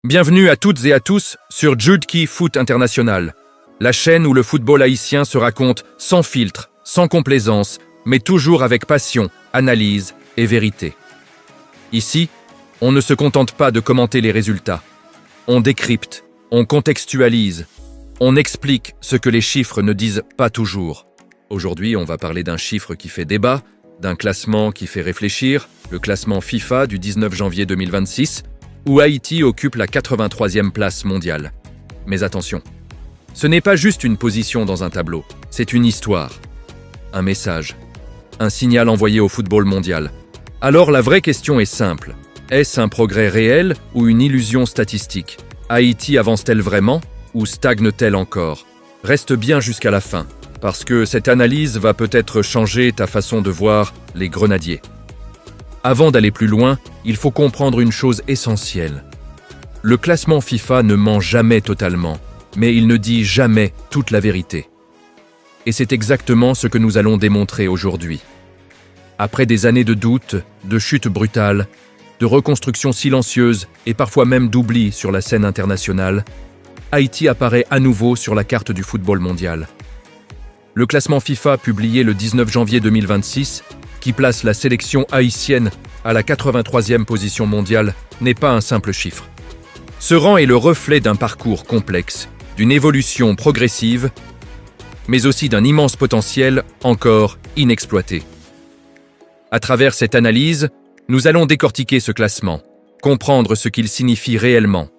Bienvenue à toutes et à tous sur Judki Foot International, la chaîne où le football haïtien se raconte sans filtre, sans complaisance, mais toujours avec passion, analyse et vérité. Ici, on ne se contente pas de commenter les résultats. On décrypte, on contextualise, on explique ce que les chiffres ne disent pas toujours. Aujourd'hui, on va parler d'un chiffre qui fait débat, d'un classement qui fait réfléchir, le classement FIFA du 19 janvier 2026, où Haïti occupe la 83e place mondiale. Mais attention, ce n'est pas juste une position dans un tableau, c'est une histoire, un message, un signal envoyé au football mondial. Alors la vraie question est simple, est-ce un progrès réel ou une illusion statistique? Haïti avance-t-elle vraiment ou stagne-t-elle encore? Reste bien jusqu'à la fin, parce que cette analyse va peut-être changer ta façon de voir les Grenadiers. Avant d'aller plus loin, il faut comprendre une chose essentielle. Le classement FIFA ne ment jamais totalement, mais il ne dit jamais toute la vérité. Et c'est exactement ce que nous allons démontrer aujourd'hui. Après des années de doutes, de chutes brutales, de reconstructions silencieuses et parfois même d'oubli sur la scène internationale, Haïti apparaît à nouveau sur la carte du football mondial. Le classement FIFA publié le 19 janvier 2026 qui place la sélection haïtienne à la 83e position mondiale, n'est pas un simple chiffre. Ce rang est le reflet d'un parcours complexe, d'une évolution progressive, mais aussi d'un immense potentiel encore inexploité. À travers cette analyse, nous allons décortiquer ce classement, comprendre ce qu'il signifie réellement,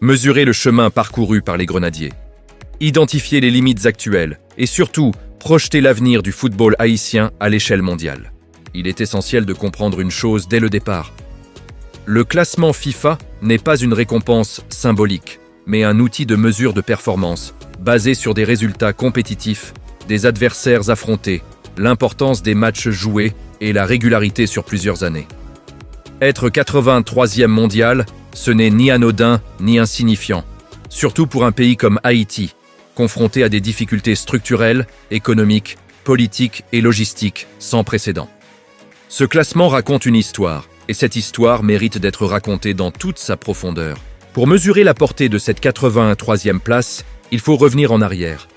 mesurer le chemin parcouru par les Grenadiers, identifier les limites actuelles et surtout projeter l'avenir du football haïtien à l'échelle mondiale. Il est essentiel de comprendre une chose dès le départ. Le classement FIFA n'est pas une récompense symbolique, mais un outil de mesure de performance, basé sur des résultats compétitifs, des adversaires affrontés, l'importance des matchs joués et la régularité sur plusieurs années. Être 83e mondial, ce n'est ni anodin ni insignifiant, surtout pour un pays comme Haïti, confronté à des difficultés structurelles, économiques, politiques et logistiques sans précédent. Ce classement raconte une histoire, et cette histoire mérite d'être racontée dans toute sa profondeur. Pour mesurer la portée de cette 83e place, il faut revenir en arrière.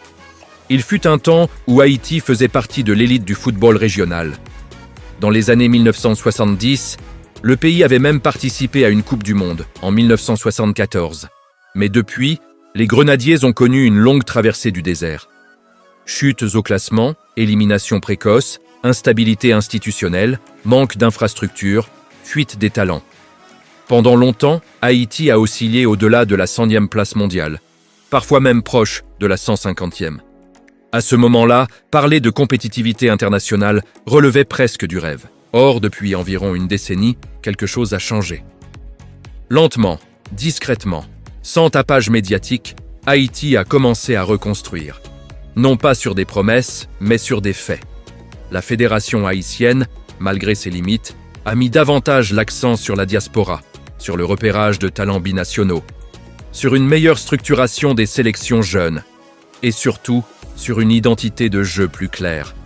Il fut un temps où Haïti faisait partie de l'élite du football régional. Dans les années 1970, le pays avait même participé à une Coupe du Monde, en 1974. Mais depuis, les Grenadiers ont connu une longue traversée du désert. Chutes au classement, élimination précoce, instabilité institutionnelle, manque d'infrastructures, fuite des talents. Pendant longtemps, Haïti a oscillé au-delà de la 100e place mondiale, parfois même proche de la 150e. À ce moment-là, parler de compétitivité internationale relevait presque du rêve. Or, depuis environ une décennie, quelque chose a changé. Lentement, discrètement, sans tapage médiatique, Haïti a commencé à reconstruire. Non pas sur des promesses, mais sur des faits. La fédération haïtienne, malgré ses limites, a mis davantage l'accent sur la diaspora, sur le repérage de talents binationaux, sur une meilleure structuration des sélections jeunes et surtout sur une identité de jeu plus claire.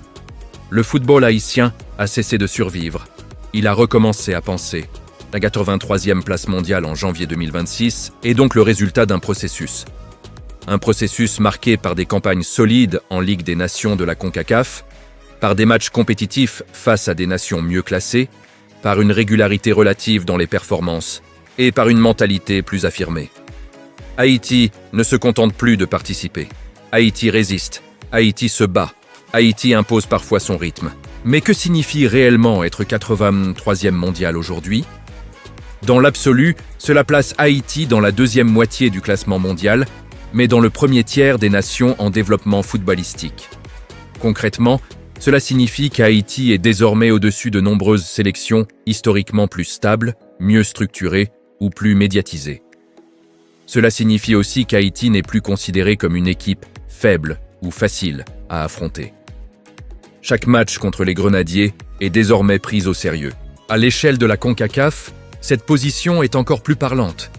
Le football haïtien a cessé de survivre. Il a recommencé à penser. La 83e place mondiale en janvier 2026 est donc le résultat d'un processus. Un processus marqué par des campagnes solides en Ligue des Nations de la CONCACAF, par des matchs compétitifs face à des nations mieux classées, par une régularité relative dans les performances et par une mentalité plus affirmée. Haïti ne se contente plus de participer. Haïti résiste, Haïti se bat, Haïti impose parfois son rythme. Mais que signifie réellement être 83e mondial aujourd'hui? Dans l'absolu, cela place Haïti dans la deuxième moitié du classement mondial, mais dans le premier tiers des nations en développement footballistique. Concrètement, cela signifie qu'Haïti est désormais au-dessus de nombreuses sélections historiquement plus stables, mieux structurées ou plus médiatisées. Cela signifie aussi qu'Haïti n'est plus considéré comme une équipe faible ou facile à affronter. Chaque match contre les Grenadiers est désormais pris au sérieux. À l'échelle de la CONCACAF, cette position est encore plus parlante.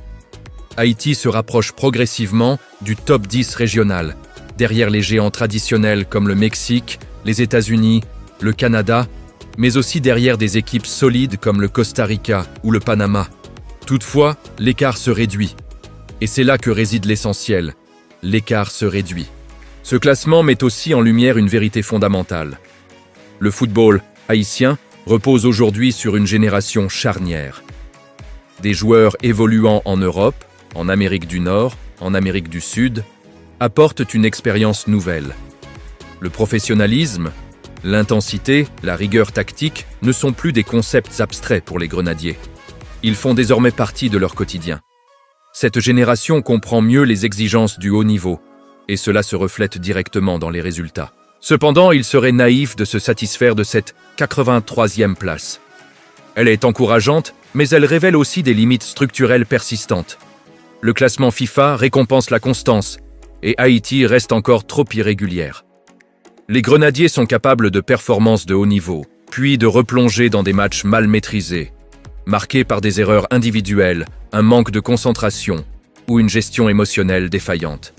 Haïti se rapproche progressivement du top 10 régional, derrière les géants traditionnels comme le Mexique, les États-Unis, le Canada, mais aussi derrière des équipes solides comme le Costa Rica ou le Panama. Toutefois, l'écart se réduit. Et c'est là que réside l'essentiel. L'écart se réduit. Ce classement met aussi en lumière une vérité fondamentale. Le football haïtien repose aujourd'hui sur une génération charnière. Des joueurs évoluant en Europe, en Amérique du Nord, en Amérique du Sud, apportent une expérience nouvelle. Le professionnalisme, l'intensité, la rigueur tactique ne sont plus des concepts abstraits pour les Grenadiers. Ils font désormais partie de leur quotidien. Cette génération comprend mieux les exigences du haut niveau, et cela se reflète directement dans les résultats. Cependant, il serait naïf de se satisfaire de cette 83e place. Elle est encourageante, mais elle révèle aussi des limites structurelles persistantes. Le classement FIFA récompense la constance, et Haïti reste encore trop irrégulière. Les Grenadiers sont capables de performances de haut niveau, puis de replonger dans des matchs mal maîtrisés, marqués par des erreurs individuelles, un manque de concentration ou une gestion émotionnelle défaillante.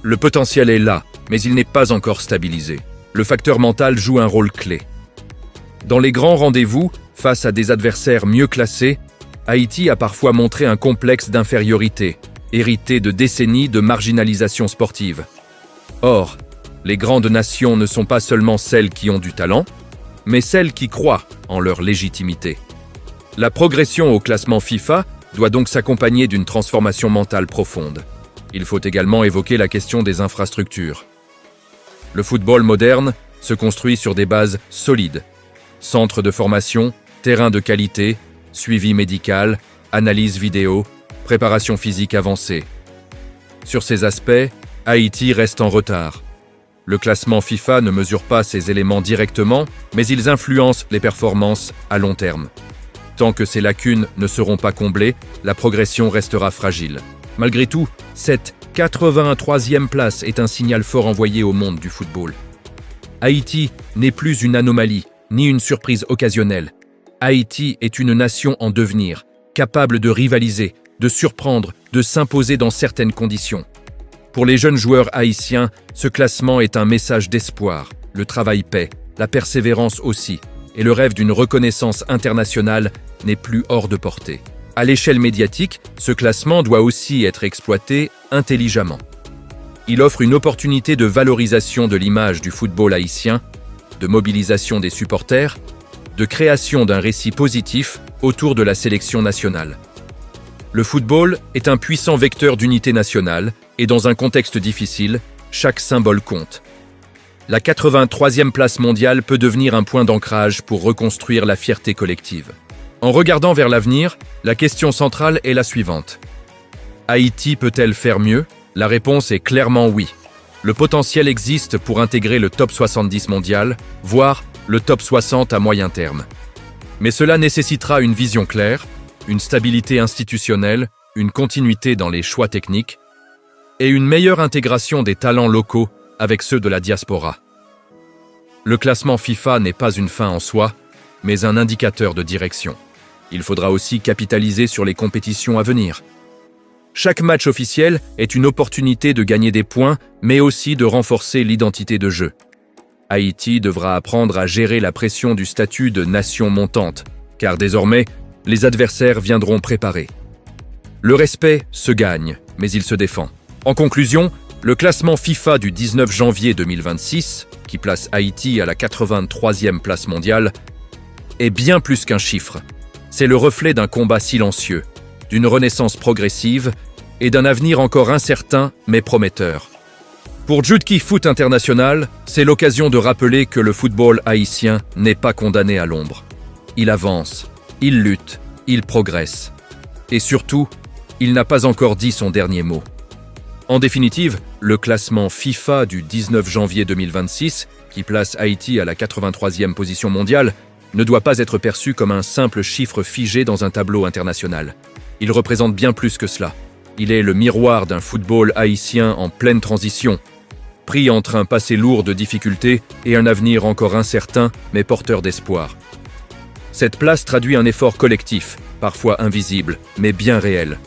Le potentiel est là, mais il n'est pas encore stabilisé. Le facteur mental joue un rôle clé. Dans les grands rendez-vous, face à des adversaires mieux classés, Haïti a parfois montré un complexe d'infériorité, hérité de décennies de marginalisation sportive. Or, les grandes nations ne sont pas seulement celles qui ont du talent, mais celles qui croient en leur légitimité. La progression au classement FIFA doit donc s'accompagner d'une transformation mentale profonde. Il faut également évoquer la question des infrastructures. Le football moderne se construit sur des bases solides. Centres de formation, terrains de qualité, suivi médical, analyse vidéo, préparation physique avancée. Sur ces aspects, Haïti reste en retard. Le classement FIFA ne mesure pas ces éléments directement, mais ils influencent les performances à long terme. Tant que ces lacunes ne seront pas comblées, la progression restera fragile. Malgré tout, cette 83e place est un signal fort envoyé au monde du football. Haïti n'est plus une anomalie, ni une surprise occasionnelle. Haïti est une nation en devenir, capable de rivaliser, de surprendre, de s'imposer dans certaines conditions. Pour les jeunes joueurs haïtiens, ce classement est un message d'espoir. Le travail paie, la persévérance aussi, et le rêve d'une reconnaissance internationale n'est plus hors de portée. À l'échelle médiatique, ce classement doit aussi être exploité intelligemment. Il offre une opportunité de valorisation de l'image du football haïtien, de mobilisation des supporters, de création d'un récit positif autour de la sélection nationale. Le football est un puissant vecteur d'unité nationale et dans un contexte difficile, chaque symbole compte. La 83e place mondiale peut devenir un point d'ancrage pour reconstruire la fierté collective. En regardant vers l'avenir, la question centrale est la suivante. Haïti peut-elle faire mieux? La réponse est clairement oui. Le potentiel existe pour intégrer le top 70 mondial, voire le top 60 à moyen terme. Mais cela nécessitera une vision claire, une stabilité institutionnelle, une continuité dans les choix techniques et une meilleure intégration des talents locaux avec ceux de la diaspora. Le classement FIFA n'est pas une fin en soi, mais un indicateur de direction. Il faudra aussi capitaliser sur les compétitions à venir. Chaque match officiel est une opportunité de gagner des points, mais aussi de renforcer l'identité de jeu. Haïti devra apprendre à gérer la pression du statut de nation montante, car désormais, les adversaires viendront préparés. Le respect se gagne, mais il se défend. En conclusion, le classement FIFA du 19 janvier 2026, qui place Haïti à la 83e place mondiale, est bien plus qu'un chiffre. C'est le reflet d'un combat silencieux, d'une renaissance progressive et d'un avenir encore incertain mais prometteur. Pour Judki Foot International, c'est l'occasion de rappeler que le football haïtien n'est pas condamné à l'ombre. Il avance, il lutte, il progresse. Et surtout, il n'a pas encore dit son dernier mot. En définitive, le classement FIFA du 19 janvier 2026, qui place Haïti à la 83e position mondiale, ne doit pas être perçu comme un simple chiffre figé dans un tableau international. Il représente bien plus que cela. Il est le miroir d'un football haïtien en pleine transition, pris entre un passé lourd de difficultés et un avenir encore incertain mais porteur d'espoir. Cette place traduit un effort collectif, parfois invisible, mais bien réel,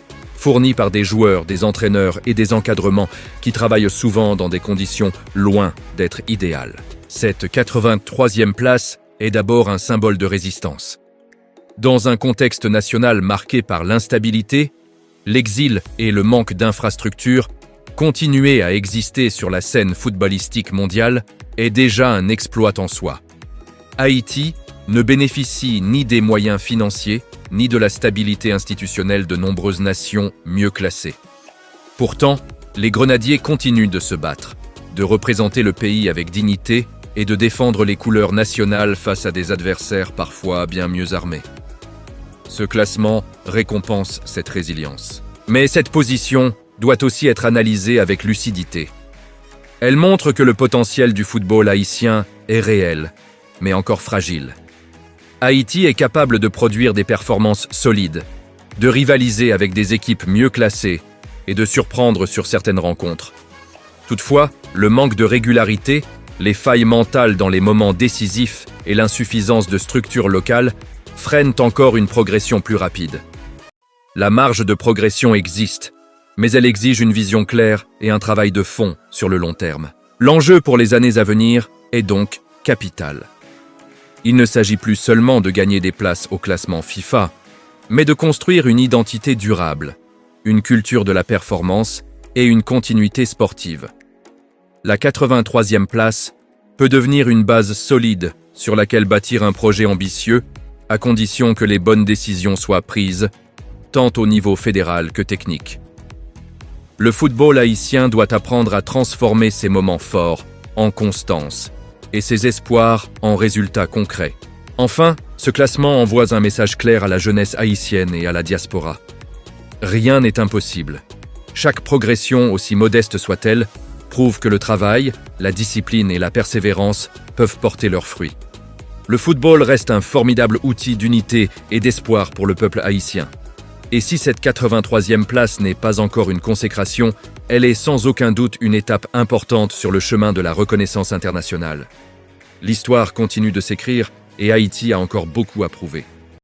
fourni par des joueurs, des entraîneurs et des encadrements qui travaillent souvent dans des conditions loin d'être idéales. Cette 83e place est d'abord un symbole de résistance. Dans un contexte national marqué par l'instabilité, l'exil et le manque d'infrastructures, continuer à exister sur la scène footballistique mondiale est déjà un exploit en soi. Haïti ne bénéficie ni des moyens financiers, ni de la stabilité institutionnelle de nombreuses nations mieux classées. Pourtant, les Grenadiers continuent de se battre, de représenter le pays avec dignité et de défendre les couleurs nationales face à des adversaires parfois bien mieux armés. Ce classement récompense cette résilience. Mais cette position doit aussi être analysée avec lucidité. Elle montre que le potentiel du football haïtien est réel, mais encore fragile. Haïti est capable de produire des performances solides, de rivaliser avec des équipes mieux classées et de surprendre sur certaines rencontres. Toutefois, le manque de régularité, les failles mentales dans les moments décisifs et l'insuffisance de structures locales freinent encore une progression plus rapide. La marge de progression existe, mais elle exige une vision claire et un travail de fond sur le long terme. L'enjeu pour les années à venir est donc capital. Il ne s'agit plus seulement de gagner des places au classement FIFA, mais de construire une identité durable, une culture de la performance et une continuité sportive. La 83e place peut devenir une base solide sur laquelle bâtir un projet ambitieux, à condition que les bonnes décisions soient prises, tant au niveau fédéral que technique. Le football haïtien doit apprendre à transformer ses moments forts en constance et ses espoirs en résultats concrets. Enfin, ce classement envoie un message clair à la jeunesse haïtienne et à la diaspora. Rien n'est impossible. Chaque progression, aussi modeste soit-elle, prouve que le travail, la discipline et la persévérance peuvent porter leurs fruits. Le football reste un formidable outil d'unité et d'espoir pour le peuple haïtien. Et si cette 83e place n'est pas encore une consécration, elle est sans aucun doute une étape importante sur le chemin de la reconnaissance internationale. L'histoire continue de s'écrire et Haïti a encore beaucoup à prouver.